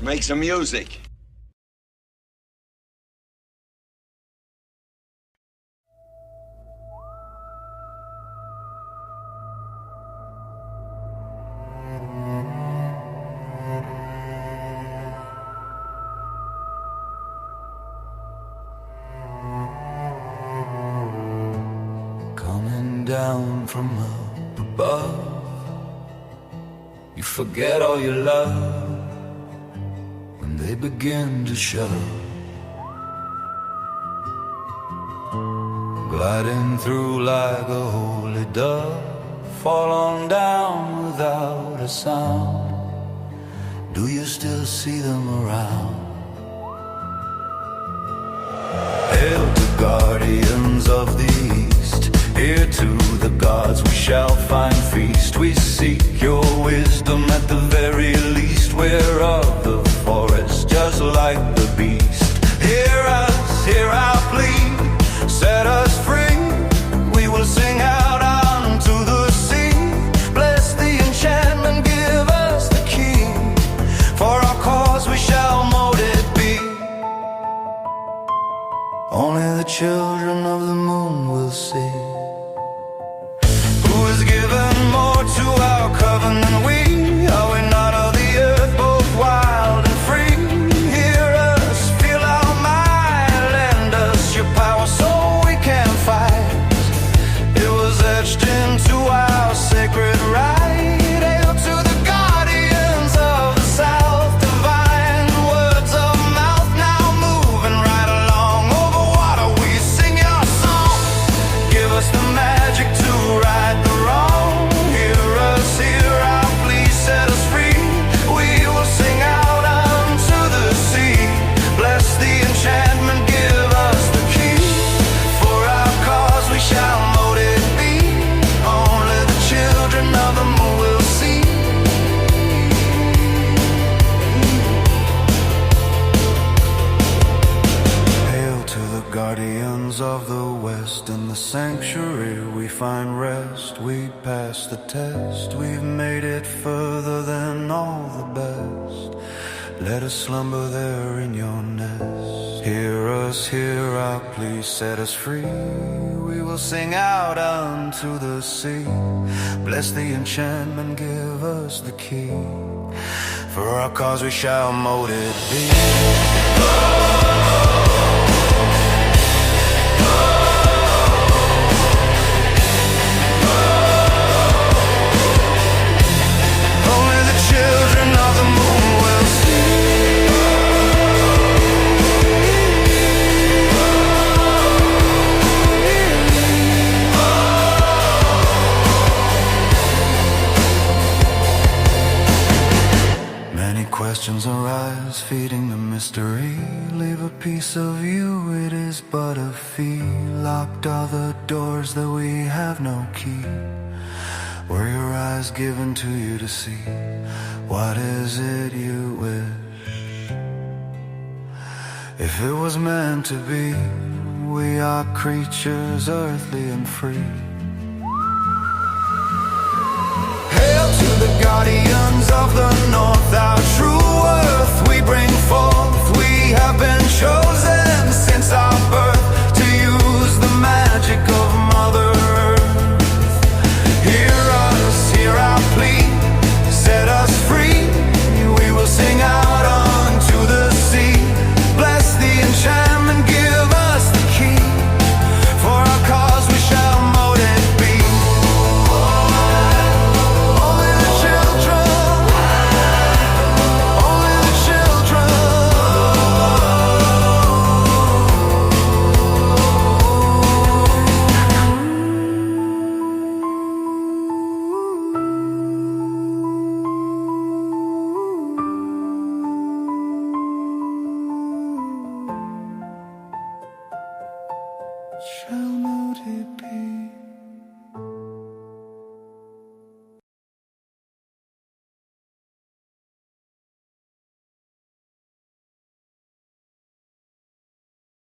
make some music. Coming down from up above, you forget all your love when they begin to show. Gliding through like a holy dove, fall on down without a sound. Do you still see them around? Hail to guardians of the east, here to the gods we shall find feast. We seek your wisdom at the very least. We're of the forest, just like the beast. Hear us, hear our plea, set us free. We will sing out unto the sea. Bless the enchantment, give us the key. For our cause we shall mold it be. Only the children of the moon will see. Who has given more to our coven than we? Are we not of the earth, both wild and free? Hear us, feel our might, lend us your power so we can fight. It was etched into our sacred right. Hail to the guardians of the south, divine words of mouth now moving right along. Over water we sing your song. Give us the magic to right the wrong. Hear us, hear our plea, set us free. We will sing out unto the sea. Bless the enchantment, give us the key. For our cause we shall mold it be. Only the children of the moon will see. Hail to the guardians of the west. In the sanctuary we find rest. We passed the test, we've made it further than all the best. Let us slumber there in your nest. Hear us, hear our plea, set us free. We will sing out unto the sea. Bless the enchantment, give us the key. For our cause we shall mold it be. Only the children of the moon will see. Many questions arise, feeding the mystery. Leave a piece of you, it is but a fee. Locked are the doors that we have no key. Were your eyes given to you to see? What is it you wish? If it was meant to be, we are creatures earthly and free. Hail to the guardians of the north, our true worth we bring forth. We have been chosen since our birth to use the magic of Mother Earth. Hear us, hear our plea, set us free. We will sing out unto the sea. Bless the enchantment, give us the key. For our cause we shall mold it be. Only the children, only the children. Shall mold it be.